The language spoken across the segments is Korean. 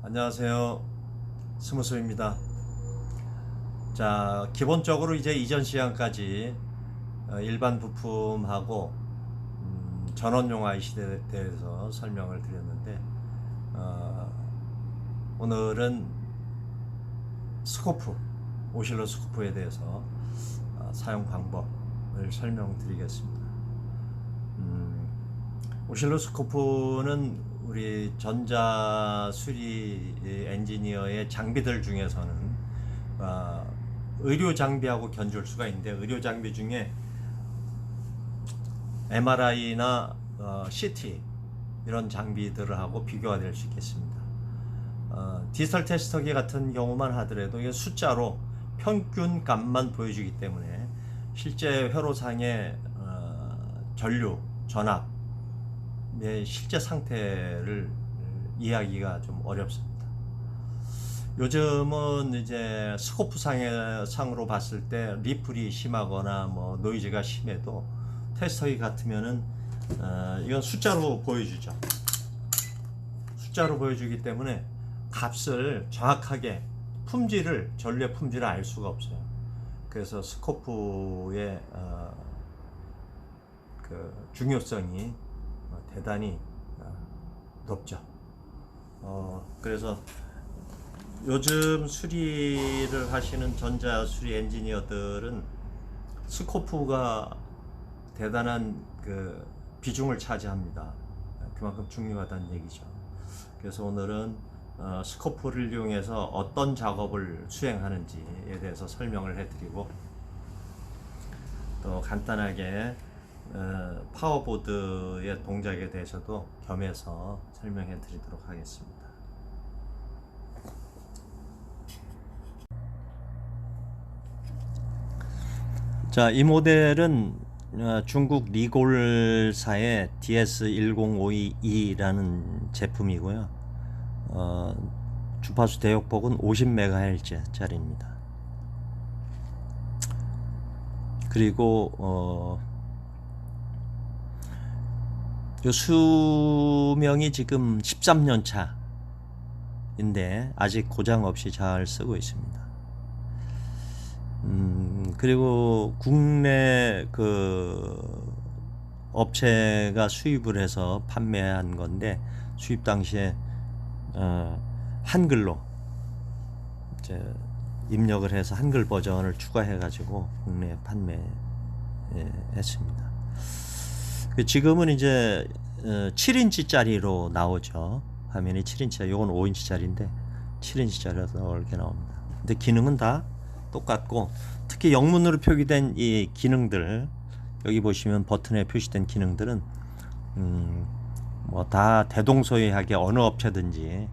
안녕하세요. 스무스입니다. 자, 기본적으로 이제 이전 시장까지 일반 부품하고 전원용 IC에 대해서 설명을 드렸는데, 오늘은 스코프, 오실로스코프에 대해서 사용 방법을 설명드리겠습니다. 오실로스코프는 우리 전자 수리 엔지니어의 장비들 중에서는 의료 장비하고 견줄 수가 있는데, 의료 장비 중에 MRI나 CT 이런 장비들하고 비교가 될 수 있겠습니다. 디지털 테스터기 같은 경우만 하더라도 이게 숫자로 평균 값만 보여주기 때문에 실제 회로상의 전류, 전압의 실제 상태를 이해하기가 좀 어렵습니다. 요즘은 이제 스코프 상으로 봤을 때 리플이 심하거나 뭐 노이즈가 심해도 테스터기 같으면은 이건 숫자로 보여주죠. 숫자로 보여주기 때문에 값을 정확하게 전류의 품질을 알 수가 없어요. 그래서 스코프의 그 중요성이 대단히 높죠. 그래서 요즘 수리를 하시는 전자 수리 엔지니어들은 스코프가 대단한 그 비중을 차지합니다. 그만큼 중요하다는 얘기죠. 그래서 오늘은 스코프를 이용해서 어떤 작업을 수행하는지에 대해서 설명을 해드리고, 또 간단하게 파워보드의 동작에 대해서도 겸해서 설명해 드리도록 하겠습니다. 자, 이 모델은 중국 리골사의 DS10522라는 제품이고요. 주파수 대역폭은 50MHz 짜리입니다. 그리고 요 수명이 지금 13년 차인데 아직 고장 없이 잘 쓰고 있습니다. 그리고 국내 그 업체가 수입을 해서 판매한 건데, 수입 당시에 한글로 이제 입력을 해서 한글 버전을 추가해 가지고 국내에 판매했습니다. 지금은 이제 7인치짜리로 나오죠. 화면이 7인치짜리, 요건 5인치짜리인데 7인치짜리로 이렇게 나옵니다. 근데 기능은 다 똑같고, 특히 영문으로 표기된 이 기능들, 여기 보시면 버튼에 표시된 기능들은 뭐 다 대동소이하게 어느 업체든지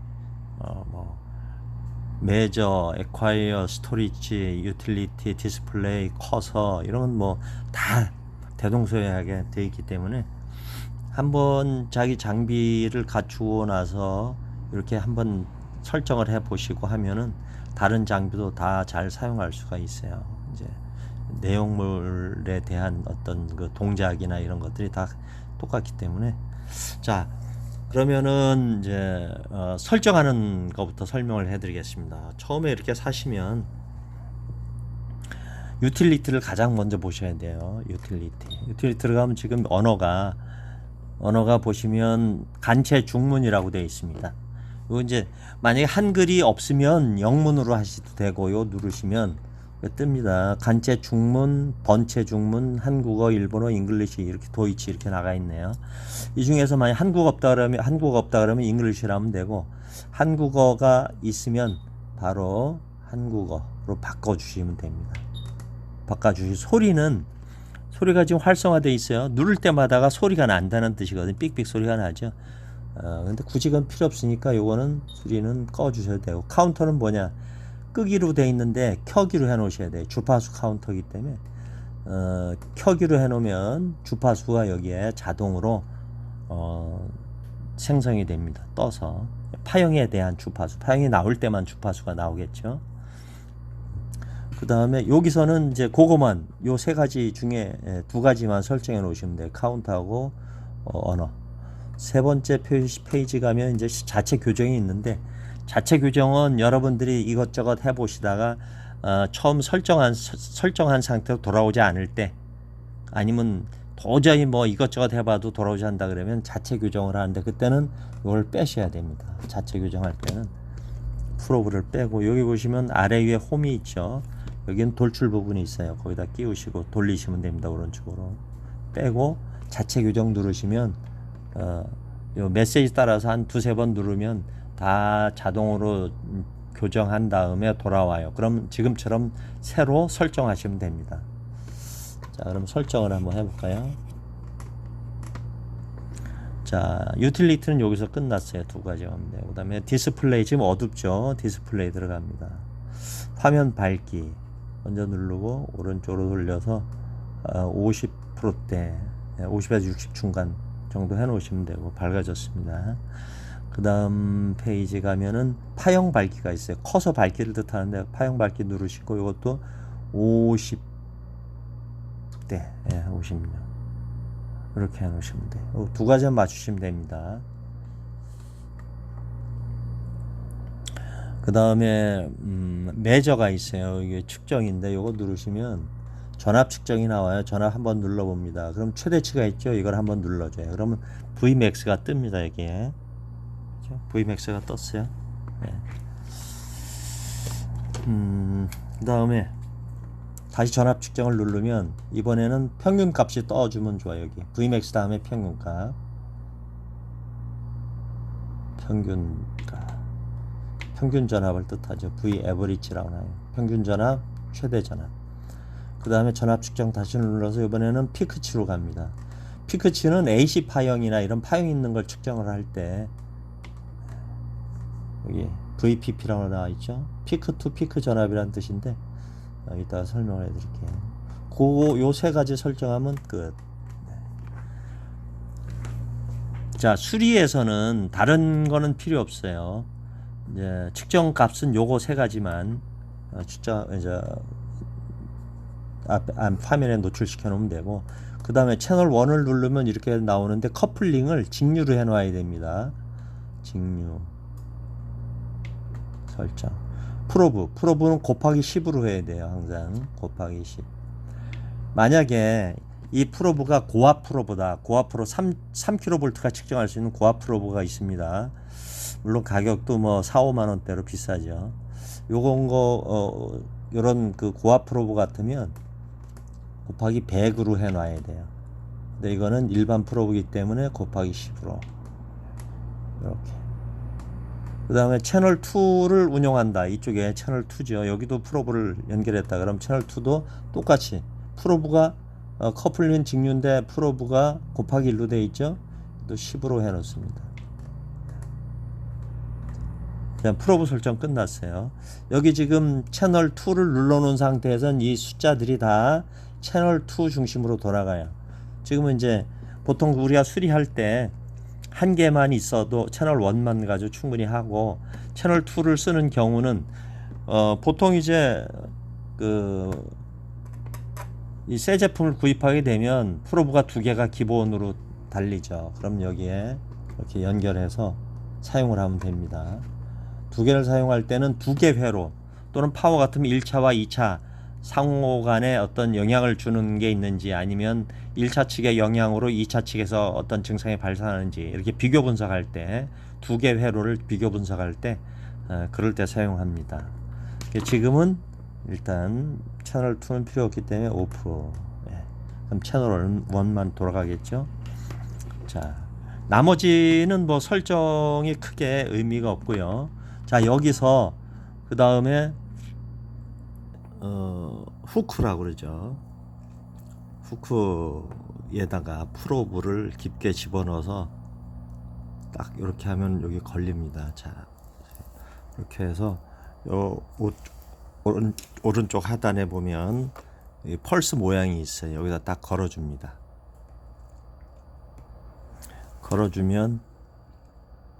뭐 메저, 에콰이어, 스토리지, 유틸리티, 디스플레이, 커서 이런 뭐 다 대동소이하게 되어 있기 때문에 한번 자기 장비를 갖추고 나서 이렇게 한번 설정을 해 보시고 하면은 다른 장비도 다 잘 사용할 수가 있어요. 이제 내용물에 대한 어떤 그 동작이나 이런 것들이 다 똑같기 때문에. 자, 그러면은 이제 설정하는 것부터 설명을 해드리겠습니다. 처음에 이렇게 사시면 유틸리티를 가장 먼저 보셔야 돼요. 유틸리티를 가면 지금 언어가 보시면 간체 중문이라고 되어 있습니다. 요 이제 만약에 한글이 없으면 영문으로 하셔도 되고, 요 누르시면 뜹니다. 간체 중문, 번체 중문, 한국어, 일본어, 잉글리시, 이렇게 도이치 이렇게 나가 있네요. 이 중에서 만약 한국어 없다 그러면 잉글리시로 하면 되고, 한국어가 있으면 바로 한국어로 바꿔 주시면 됩니다. 소리가 지금 활성화되어 있어요. 누를 때마다가 소리가 난다는 뜻이거든요. 삑삑 소리가 나죠. 근데 굳이 그건 필요 없으니까 요거는 소리는 꺼 주셔도 되고, 카운터는 뭐냐, 끄기로 되어 있는데 켜기로 해 놓으셔야 돼요. 주파수 카운터이기 때문에 켜기로 해 놓으면 주파수가 여기에 자동으로 생성이 됩니다. 떠서 파형에 대한 주파수, 파형이 나올 때만 주파수가 나오겠죠. 그 다음에 여기서는 이제 그거만, 요 세 가지 중에 두 가지만 설정해 놓으시면 돼요. 카운트하고 언어. 세 번째 페이지 가면 이제 자체 교정이 있는데, 자체 규정은 여러분들이 이것저것 해보시다가 처음 설정한 상태로 돌아오지 않을 때, 아니면 도저히 뭐 이것저것 해봐도 돌아오지 않는다 그러면 자체 규정을 하는데, 그때는 이걸 빼셔야 됩니다. 자체 규정할 때는 프로브를 빼고, 여기 보시면 아래 위에 홈이 있죠. 여기는 돌출 부분이 있어요. 거기다 끼우시고 돌리시면 됩니다. 오른쪽으로 빼고 자체 규정 누르시면 요 메시지 따라서 한 두세 번 누르면 다 자동으로 교정한 다음에 돌아와요. 그럼 지금처럼 새로 설정하시면 됩니다. 자, 그럼 설정을 한번 해볼까요? 자, 유틸리티는 여기서 끝났어요. 두 가지 하면 돼요. 그 다음에 디스플레이, 지금 어둡죠? 디스플레이 들어갑니다. 화면 밝기 먼저 누르고 오른쪽으로 돌려서 50%대 50에서 60 중간 정도 해 놓으시면 되고, 밝아졌습니다. 그 다음 페이지 가면은 파형 밝기가 있어요. 커서 밝기를 뜻하는데 파형 밝기 누르시고, 이것도 50대 50명 이렇게 해 놓으시면 돼요. 두 가지 맞추시면 됩니다. 그 다음에 매저가 있어요. 이게 측정인데 이거 누르시면 전압 측정이 나와요. 전압 한번 눌러봅니다. 그럼 최대치가 있죠. 이걸 한번 눌러줘요. 그러면 Vmax가 뜹니다. 여기에 Vmax가 떴어요. 네. 그 다음에 다시 전압 측정을 누르면 이번에는 평균값이 떠주면 좋아요. 여기 Vmax 다음에 평균값, 평균 전압을 뜻하죠. V average라고 나와요. 평균 전압, 최대 전압. 그 다음에 전압 측정 다시 눌러서 이번에는 피크치로 갑니다. 피크치는 AC 파형이나 이런 파형 있는 걸 측정을 할 때 여기 VPP라고 나와 있죠. 피크 투 피크 전압이란 뜻인데 이따가 설명을 해드릴게요. 요 세 가지 설정하면 끝. 자, 수리에서는 다른 거는 필요 없어요. 이제 측정 값은 요거 세 가지만 이제 화면에 노출시켜 놓으면 되고, 그 다음에 채널 1을 누르면 이렇게 나오는데 커플링을 직류로 해 놔야 됩니다. 직류 설정. 프로브는 곱하기 10으로 해야 돼요. 항상 곱하기 10. 만약에 이 프로브가 고압 프로보다, 고압 프로 3kV가 측정할 수 있는 고압 프로브가 있습니다. 물론 가격도 뭐 4, 5만 원대로 비싸죠. 요런 그 고압 프로브 같으면 곱하기 100으로 해 놔야 돼요. 근데 이거는 일반 프로브이기 때문에 곱하기 10으로 이렇게. 그 다음에 채널 2를 운영한다. 이쪽에 채널 2죠. 여기도 프로브를 연결했다. 그럼 채널 2도 똑같이 프로브가 커플링 직류인데 프로브가 곱하기 1로 되어 있죠. 또 10으로 해 놓습니다. 그냥 프로브 설정 끝났어요. 여기 지금 채널 2를 눌러 놓은 상태에선 이 숫자들이 다 채널 2 중심으로 돌아가요. 지금은 이제 보통 우리가 수리할 때 한 개만 있어도 채널 1만 가지고 충분히 하고, 채널 2를 쓰는 경우는 보통 이제 이 새 제품을 구입하게 되면 프로브가 두 개가 기본으로 달리죠. 그럼 여기에 이렇게 연결해서 사용을 하면 됩니다. 두 개를 사용할 때는 두 개 회로, 또는 파워 같으면 1차와 2차 상호 간에 어떤 영향을 주는 게 있는지, 아니면 1차 측의 영향으로 2차 측에서 어떤 증상이 발생하는지, 이렇게 비교 분석할 때, 두 개 회로를 비교 분석할 때 그럴 때 사용합니다. 지금은 일단 채널 2는 필요 없기 때문에 오프. 그럼 채널 1만 돌아가겠죠. 자, 나머지는 뭐 설정이 크게 의미가 없고요. 자, 여기서 그 다음에 후크라고 그러죠. 후크에다가 프로브를 깊게 집어넣어서 딱 이렇게 하면 여기 걸립니다. 자, 이렇게 해서 오른쪽 하단에 보면 펄스 모양이 있어요. 여기다 딱 걸어줍니다. 걸어주면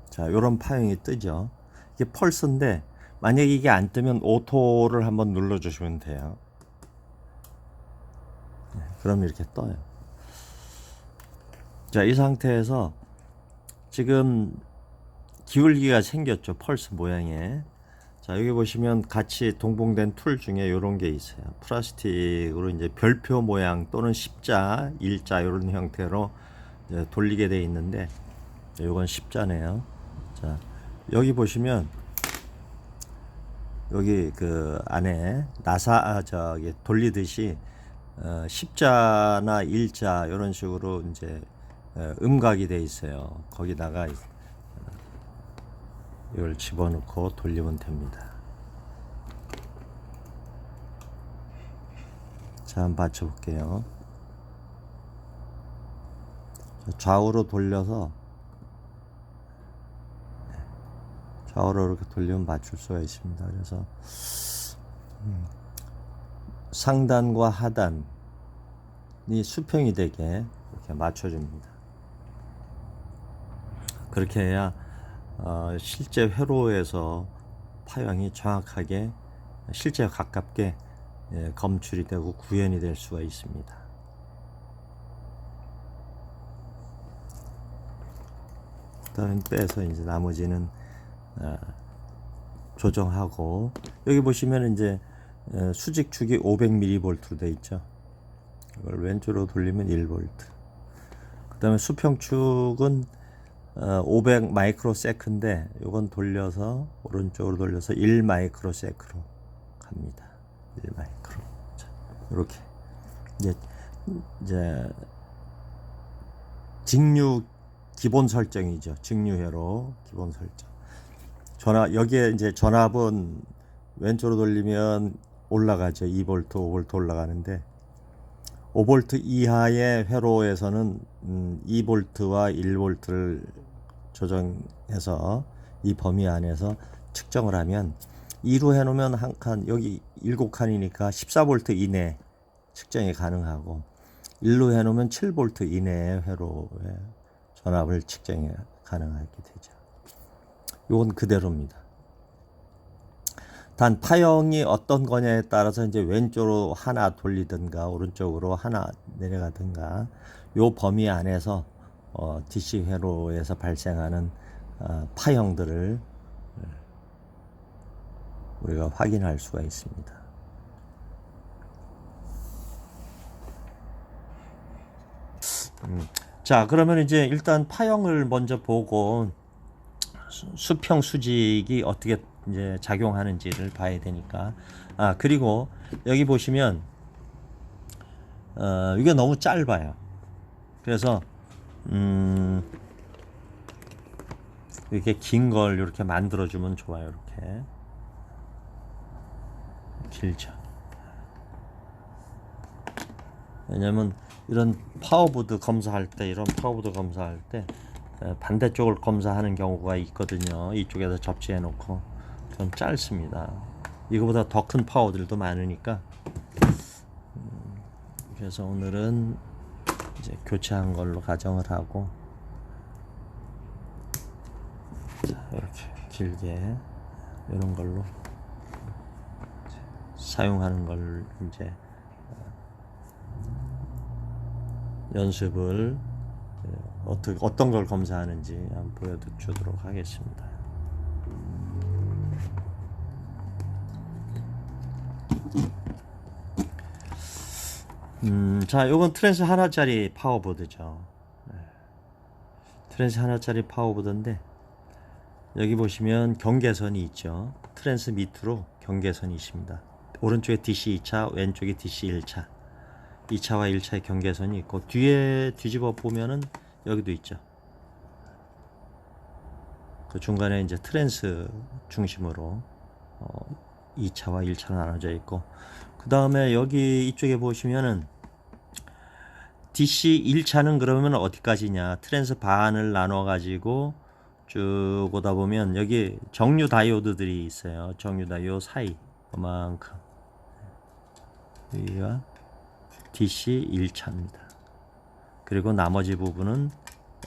자, 요런 파형이 뜨죠. 이게 펄스인데 만약에 이게 안 뜨면 오토를 한번 눌러주시면 돼요. 그럼 이렇게 떠요. 자, 이 상태에서 지금 기울기가 생겼죠. 펄스 모양에. 자, 여기 보시면 같이 동봉된 툴 중에 이런 게 있어요. 플라스틱으로 이제 별표 모양 또는 십자, 일자 이런 형태로 이제 돌리게 돼 있는데, 이건 십자네요. 자, 여기 보시면 여기 그 안에 저기 돌리듯이 십자나 일자 이런 식으로 이제 음각이 돼 있어요. 거기다가 이걸 집어넣고 돌리면 됩니다. 자, 한번 맞춰볼게요. 좌우로 돌려서 좌우로 이렇게 돌리면 맞출 수가 있습니다. 그래서 상단과 하단이 수평이 되게 이렇게 맞춰줍니다. 그렇게 해야 실제 회로에서 파형이 정확하게 실제 가깝게 검출이 되고 구현이 될 수가 있습니다. 그다음에 빼서 이제 나머지는 조정하고, 여기 보시면 이제 수직축이 500mV로 되어 있죠. 이걸 왼쪽으로 돌리면 1V. 그다음에 수평축은 500 마이크로세컨인데 이건 돌려서 오른쪽으로 돌려서 1 마이크로세컨으로 갑니다. 1 마이크로. 자, 이렇게 이제 직류 기본 설정이죠. 직류회로 기본 설정. 여기에 이제 전압은 왼쪽으로 돌리면 올라가죠. 2V, 5V 올라가는데 5V 이하의 회로에서는 2V와 1V를 조정해서 이 범위 안에서 측정을 하면 2로 해놓으면 한 칸, 여기 7칸이니까 14V 이내 측정이 가능하고 1로 해놓으면 7V 이내의 회로의 전압을 측정이 가능하게 되죠. 이건 그대로입니다. 단 파형이 어떤 거냐에 따라서 이제 왼쪽으로 하나 돌리든가 오른쪽으로 하나 내려가든가 요 범위 안에서 DC 회로에서 발생하는 파형들을 우리가 확인할 수가 있습니다. 자, 그러면 이제 일단 파형을 먼저 보고 수평 수직이 어떻게 이제 작용하는지를 봐야 되니까. 그리고 여기 보시면 이게 너무 짧아요. 그래서 이렇게 긴 걸 이렇게 만들어 주면 좋아요. 이렇게 길죠. 왜냐면 이런 파워보드 검사할 때 반대쪽을 검사하는 경우가 있거든요. 이쪽에다 접지해 놓고 좀 짧습니다. 이거보다 더 큰 파워들도 많으니까. 그래서 오늘은 이제 교체한 걸로 가정을 하고, 자, 이렇게 길게 이런 걸로 사용하는 걸 이제 연습을 어떤 걸 검사하는지 한번 보여주도록 하겠습니다. 자, 요건 트랜스 하나짜리 파워보드죠. 트랜스 하나짜리 파워보드인데 여기 보시면 경계선이 있죠. 트랜스 밑으로 경계선이 있습니다. 오른쪽에 DC 2차, 왼쪽에 DC 1차. 2차와 1차의 경계선이 있고, 뒤에 뒤집어 보면은 여기도 있죠. 그 중간에 이제 트랜스 중심으로 2차와 1차로 나눠져 있고, 그 다음에 여기 이쪽에 보시면은 DC 1차는 그러면 어디까지냐, 트랜스 반을 나눠 가지고 쭉 오다 보면 여기 정류 다이오드들이 있어요. 정류 다이오드 사이 그만큼 여기가 DC 1차입니다. 그리고 나머지 부분은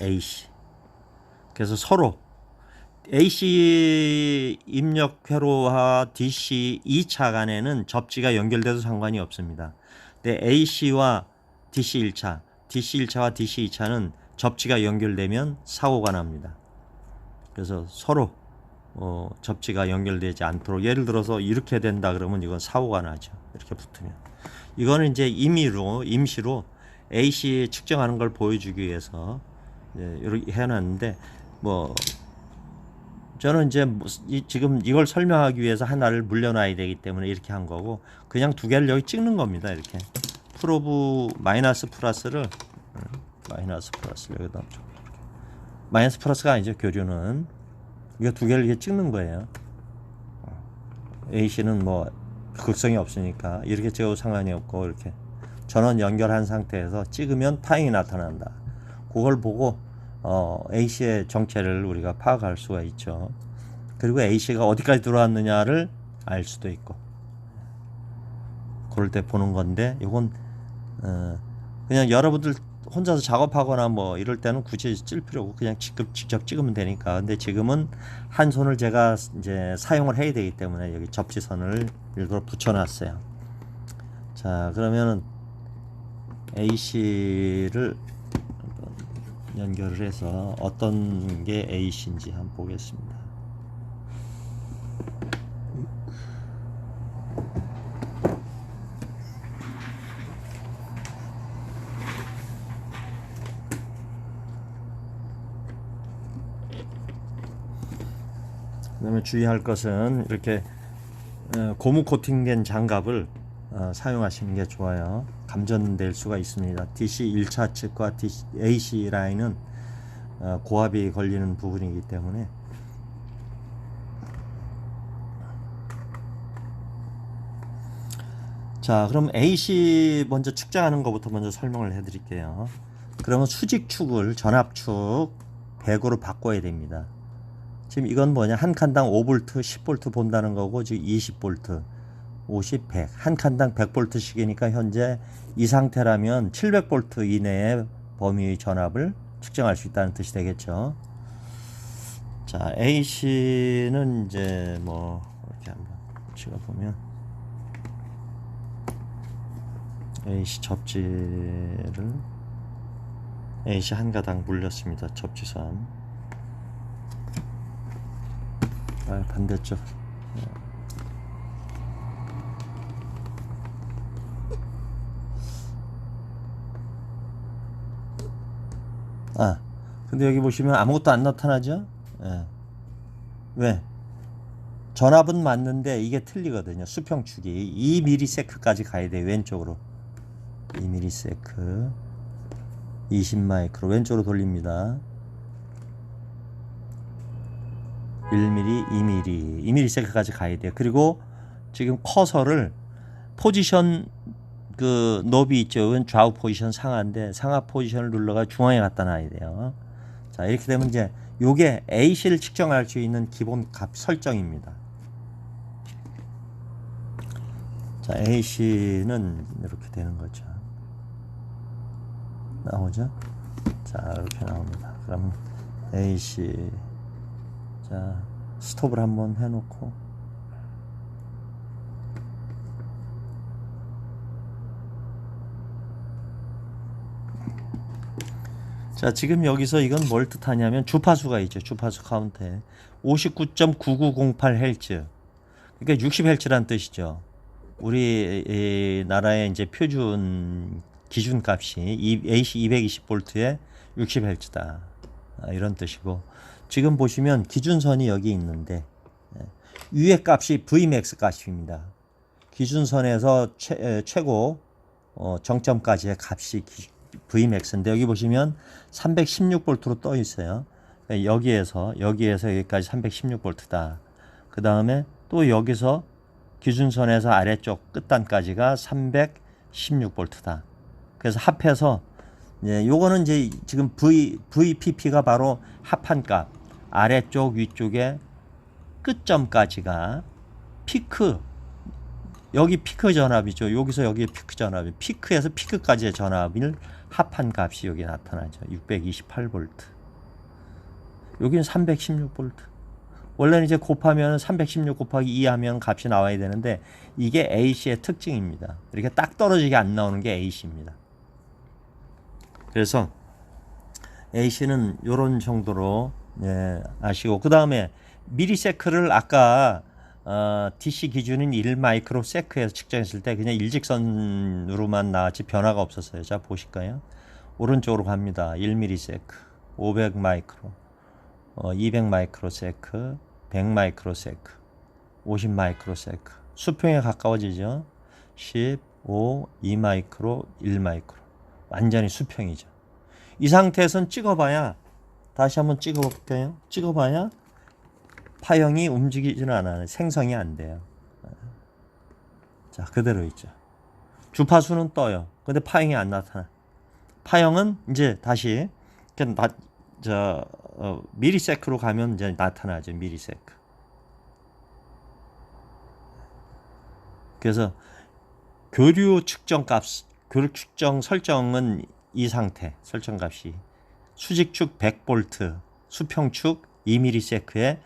AC. 그래서 서로 AC 입력 회로와 DC 2차 간에는 접지가 연결돼도 상관이 없습니다. 근데 AC와 DC 1차, DC 1차와 DC 2차는 접지가 연결되면 사고가 납니다. 그래서 서로 접지가 연결되지 않도록, 예를 들어서 이렇게 된다 그러면 이건 사고가 나죠. 이렇게 붙으면. 이거는 이제 임시로 AC 측정하는 걸 보여주기 위해서 이렇게 해놨는데, 뭐 저는 이제 지금 이걸 설명하기 위해서 하나를 물려놔야 되기 때문에 이렇게 한 거고, 그냥 두 개를 여기 찍는 겁니다. 이렇게 프로브 마이너스 플러스를 여기다, 마이너스 플러스가 아니죠, 교류는. 이거 두 개를 이렇게 찍는 거예요. AC는 뭐 극성이 없으니까 이렇게 찍어도 상관이 없고, 이렇게 전원 연결한 상태에서 찍으면 파행이 나타난다. 그걸 보고 AC의 정체를 우리가 파악할 수가 있죠. 그리고 AC가 어디까지 들어왔느냐를 알 수도 있고, 그럴 때 보는 건데, 이건 그냥 여러분들 혼자서 작업하거나 뭐 이럴 때는 굳이 찔 필요 없고 그냥 직접 찍으면 되니까. 근데 지금은 한 손을 제가 이제 사용을 해야 되기 때문에 여기 접지선을 일부러 붙여놨어요. 자, 그러면은 AC를 연결을 해서 어떤 게 AC인지 한번 보겠습니다. 그다음에 주의할 것은 이렇게 고무 코팅된 장갑을 사용하시는 게 좋아요. 감전될 수가 있습니다. DC 1차 측과 AC 라인은 고압이 걸리는 부분이기 때문에. 자, 그럼 AC 먼저 측정하는 것부터 먼저 설명을 해 드릴게요. 그러면 수직축을 전압축 100으로 바꿔야 됩니다. 지금 이건 뭐냐, 한 칸당 5V, 10V 본다는 거고, 지금 20V, 50, 100, 한 칸당 100V씩이니까 현재 이 상태라면 700V 이내의 범위의 전압을 측정할 수 있다는 뜻이 되겠죠. 자, AC는 이제 뭐 이렇게 한번 찍어보면, AC 접지를 AC 한 가닥 물렸습니다. 접지선. 반대쪽. 근데 여기 보시면 아무것도 안 나타나죠? 왜? 전압은 맞는데 이게 틀리거든요. 수평축이 2ms까지 가야 돼요. 왼쪽으로 2ms, 20마이크로 왼쪽으로 돌립니다. 1mm, 2mm, 2ms까지 가야 돼요. 그리고 지금 커서를 포지션 그 노비 있죠. 좌우 포지션 상하인데 상하 포지션을 눌러가 중앙에 갖다 놔야 돼요. 자, 이렇게 되면 이제 요게 AC를 측정할 수 있는 기본 값 설정입니다. 자, AC는 이렇게 되는 거죠. 나오죠? 자, 이렇게 나옵니다. 그럼 AC, 자, 스톱을 한번 해놓고, 자, 지금 여기서 이건 뭘 뜻하냐면 주파수가 있죠. 주파수 카운트에 59.9908Hz, 그러니까 60Hz란 뜻이죠. 우리 나라의 이제 표준 기준 값이 AC 220V에 60Hz다, 이런 뜻이고, 지금 보시면 기준선이 여기 있는데 위의 값이 Vmax 값입니다. 기준선에서 최고 정점까지의 값이 Vmax인데, 여기 보시면 316V로 떠 있어요. 여기에서 여기까지 316V다. 그 다음에 또 여기서 기준선에서 아래쪽 끝단까지가 316V다. 그래서 합해서 요거는 이제 지금 VPP가 바로 합한 값, 아래쪽 위쪽에 끝점까지가 피크, 여기 피크 전압이죠. 여기서 여기 피크 전압이, 피크에서 피크까지의 전압을 합한 값이 여기 나타나죠. 628V. 여기는 316V. 원래는 이제 곱하면 316 곱하기 2 하면 값이 나와야 되는데, 이게 AC의 특징입니다. 이렇게 딱 떨어지게 안 나오는 게 AC입니다. 그래서 AC는 이런 정도로 예, 아시고 그 다음에 미리세크를 아까 DC 기준인 1마이크로세크에서 측정했을 때 그냥 일직선으로만 나왔지 변화가 없었어요. 자 보실까요? 오른쪽으로 갑니다. 1미리세크, 500마이크로, 200마이크로세크, 100마이크로세크, 50마이크로세크. 수평에 가까워지죠. 10, 5, 2마이크로, 1마이크로. 완전히 수평이죠. 이 상태에선 찍어봐야 다시 한번 찍어볼게요. 찍어봐야 파형이 움직이지는 않아요. 생성이 안 돼요. 자, 그대로 있죠. 주파수는 떠요. 근데 파형이 안 나타나. 파형은 이제 다시 미리세크로 가면 이제 나타나죠. 미리세크. 그래서 교류 측정 설정은 이 상태 설정값이 수직축 100V, 수평축 2ms의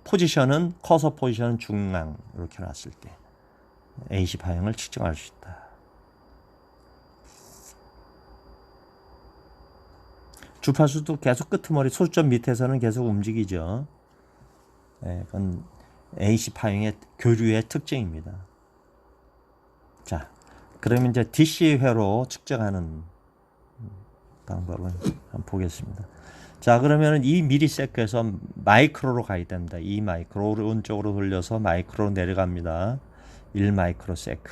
포지션은 커서 포지션은 중앙 이렇게 놨을 때 AC 파형을 측정할 수 있다. 주파수도 계속 끄트머리 소수점 밑에서는 계속 움직이죠. 네, 그건 AC 파형의 교류의 특징입니다. 자, 그러면 이제 DC 회로 측정하는 방법을 한번 보겠습니다. 자, 그러면 이 미리세크에서 마이크로로 가야 됩니다. 2마이크로 오른쪽으로 돌려서 마이크로로 내려갑니다. 1마이크로세크.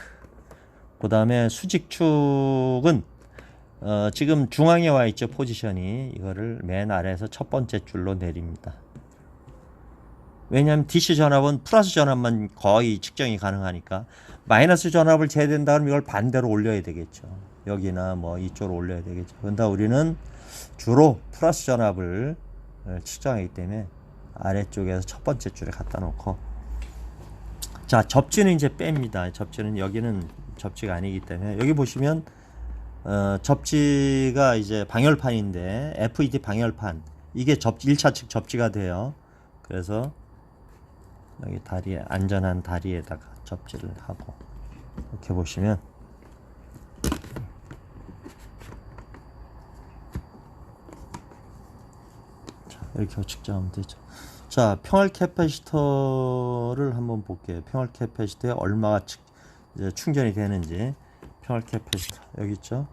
그 다음에 수직축은 지금 중앙에 와 있죠. 포지션이 이거를 맨 아래에서 첫 번째 줄로 내립니다. 왜냐하면 DC 전압은 플러스 전압만 거의 측정이 가능하니까 마이너스 전압을 재야 다면 이걸 반대로 올려야 되겠죠. 여기나 뭐 이쪽으로 올려야 되겠죠. 그런데 우리는 주로 플러스 전압을 측정하기 때문에 아래쪽에서 첫 번째 줄에 갖다 놓고, 자, 접지는 이제 뺍니다. 접지는 여기는 접지가 아니기 때문에 여기 보시면 접지가 이제 방열판인데 FET 방열판 이게 1차측 접지가 돼요. 그래서 여기 다리에 안전한 다리에다가 접지를 하고 이렇게 보시면 자, 이렇게 측정하면 되죠. 자, 평활 캐패시터를 한번 볼게요. 평활 캐패시터에 얼마가 이제 충전이 되는지. 평활 캐패시터 여기 있죠.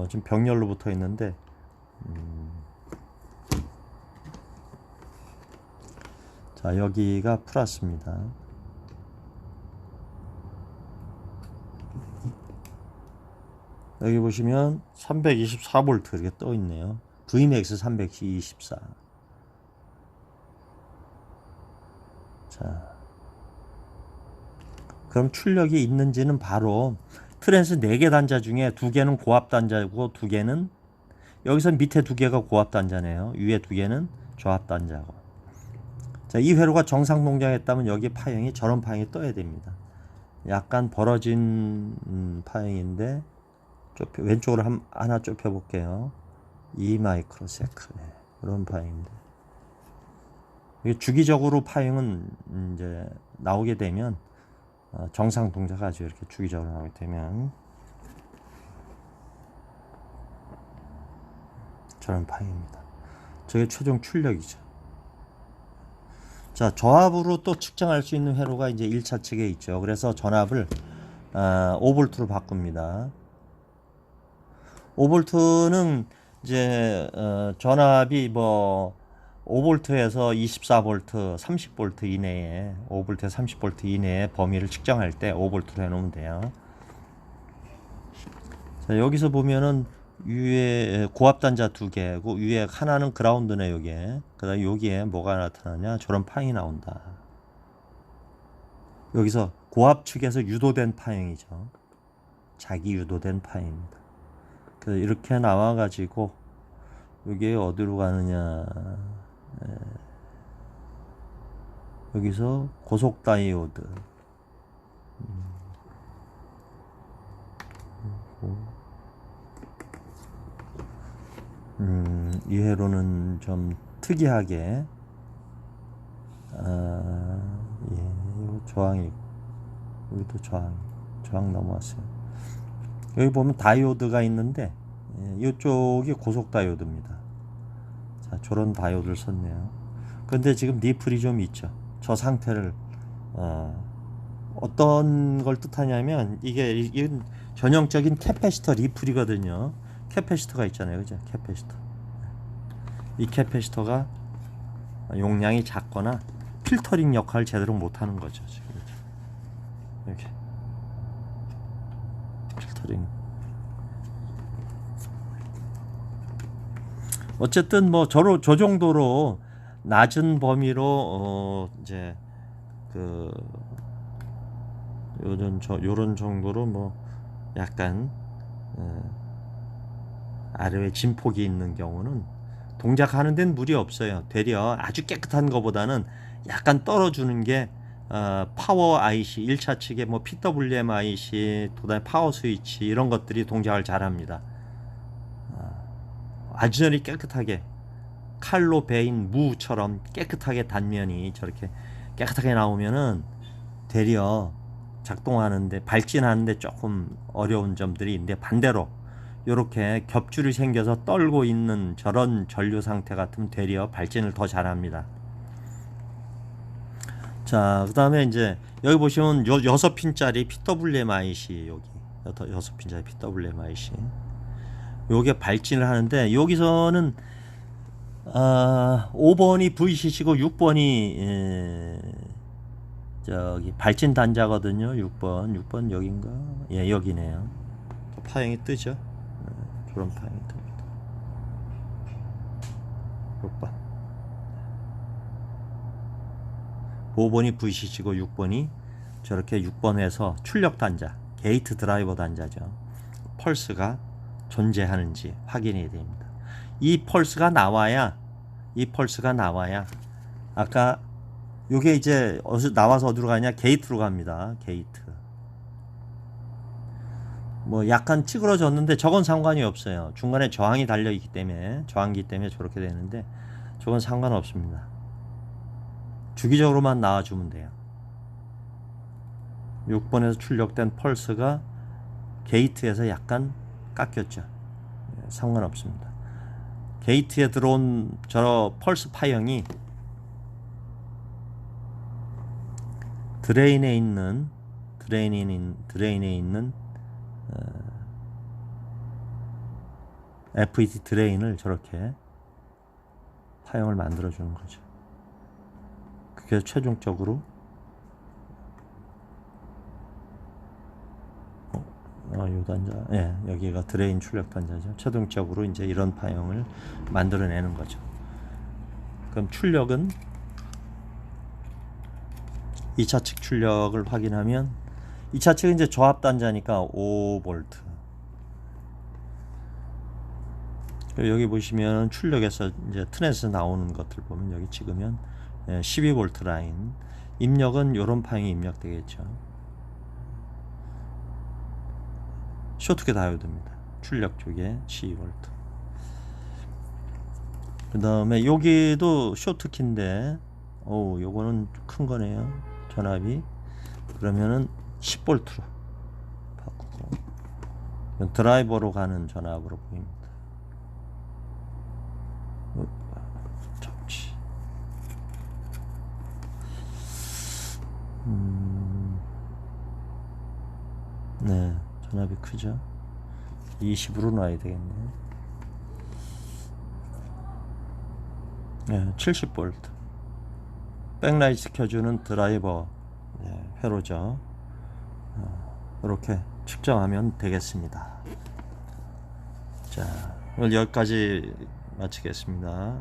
지금 병렬로 붙어 있는데 자, 여기가 플러스입니다. 여기 보시면 324V 이렇게 떠 있네요. Vmax 324. 자, 그럼 출력이 있는지는 바로 트랜스 4개 단자 중에 2개는 고압 단자고 2개는 여기서 밑에 2개가 고압 단자네요. 위에 2개는 저압 단자고. 자, 이 회로가 정상 동작했다면 여기 파형이 저런 파형이 떠야 됩니다. 약간 벌어진 파형인데 왼쪽으로 하나 좁혀 볼게요. 2마이크로세크. 네, 이런 파형인데 이게 주기적으로 파형은 이제 나오게 되면 정상 동작하죠. 이렇게 주기적으로 나오게 되면 저런 파형입니다. 저게 최종 출력이죠. 자, 저압으로 또 측정할 수 있는 회로가 이제 1차 측에 있죠. 그래서 전압을 5V로 바꿉니다. 5V는 이제 전압이 뭐 5V에서 24V, 30V 이내에 5V에서 30V 이내에 범위를 측정할 때 5V로 해놓으면 돼요. 자, 여기서 보면은 위에 고압 단자 2개, 그 위에 하나는 그라운드네. 요게 그다음 여기에 뭐가 나타나냐, 저런 파형이 나온다. 여기서 고압 측에서 유도된 파형이죠. 자기 유도된 파형입니다. 그래서 이렇게 나와 가지고 이게 어디로 가느냐, 여기서 고속 다이오드 이 회로는 좀 특이하게 예, 이거 저항이, 여기도 저항 넘어왔어요. 여기 보면 다이오드가 있는데 이쪽이 고속 다이오드입니다. 자, 저런 다이오드를 썼네요. 근데 지금 니플이 좀 있죠. 저 상태를 어떤 걸 뜻하냐면 이건 전형적인 캐패시터 리플이거든요. 캐패시터가 있잖아요, 그죠? 캐패시터. 이 캐패시터가 용량이 작거나 필터링 역할을 제대로 못하는 거죠. 지금 이렇게 필터링. 어쨌든 뭐 저 정도로 낮은 범위로 이제 그 요런 정도로 뭐 약간 아래에 진폭이 있는 경우는 동작하는 데는 무리 없어요. 되려 아주 깨끗한 것보다는 약간 떨어주는 게 파워 IC 1차 측에 뭐 PWM IC, 그다음에 파워 스위치 이런 것들이 동작을 잘합니다. 완전히 깨끗하게 칼로 베인 무처럼 깨끗하게 단면이 저렇게 깨끗하게 나오면은 되려 작동하는데 발진하는데 조금 어려운 점들이 있는데, 반대로 이렇게 겹줄이 생겨서 떨고 있는 저런 전류 상태 같으면 되려 발진을 더 잘합니다. 자, 그 다음에 이제 여기 보시면 6핀짜리 PWM IC, 여기 6핀짜리 PWM IC 요게 발진을 하는데, 여기서는 5번이 VCC고 6번이 저기 발진 단자거든요. 6번 여긴가? 예, 여기네요. 파형이 뜨죠. 저런 파형이 뜹니다. 6번. 5번이 VCC고 6번이 저렇게 6번에서 출력 단자, 게이트 드라이버 단자죠. 펄스가 존재하는지 확인해야 됩니다. 이 펄스가 나와야 아까 요게 이제 나와서 어디로 가냐? 게이트로 갑니다. 게이트. 뭐 약간 찌그러졌는데 저건 상관이 없어요. 중간에 저항이 달려 있기 때문에, 저항기 때문에 저렇게 되는데 저건 상관없습니다. 주기적으로만 나와주면 돼요. 6번에서 출력된 펄스가 게이트에서 약간 깎였죠. 상관없습니다. 게이트에 들어온 저 펄스 파형이 드레인에 있는 FET 드레인을 저렇게 파형을 만들어 주는 거죠. 그게 최종적으로 요 단자, 예, 여기가 드레인 출력 단자죠. 최종적으로 이제 이런 파형을 만들어내는 거죠. 그럼 출력은 2차 측 출력을 확인하면, 2차 측은 이제 조합 단자니까 5V. 여기 보시면 출력에서 이제 트넷에서 나오는 것들 보면 여기 찍으면 12V 라인, 입력은 이런 파형이 입력되겠죠. 쇼트키 다이오드입니다. 출력 쪽에 12V. 그 다음에 여기도 쇼트키인데, 요거는 큰 거네요. 전압이. 그러면은 10V로 바꾸고, 드라이버로 가는 전압으로 보입니다. 접지. 네, 전압이 크죠. 20으로 놔야 되겠네요. 네, 70V. 백라이트 켜주는 드라이버 회로죠. 이렇게 측정하면 되겠습니다. 자, 오늘 여기까지 마치겠습니다.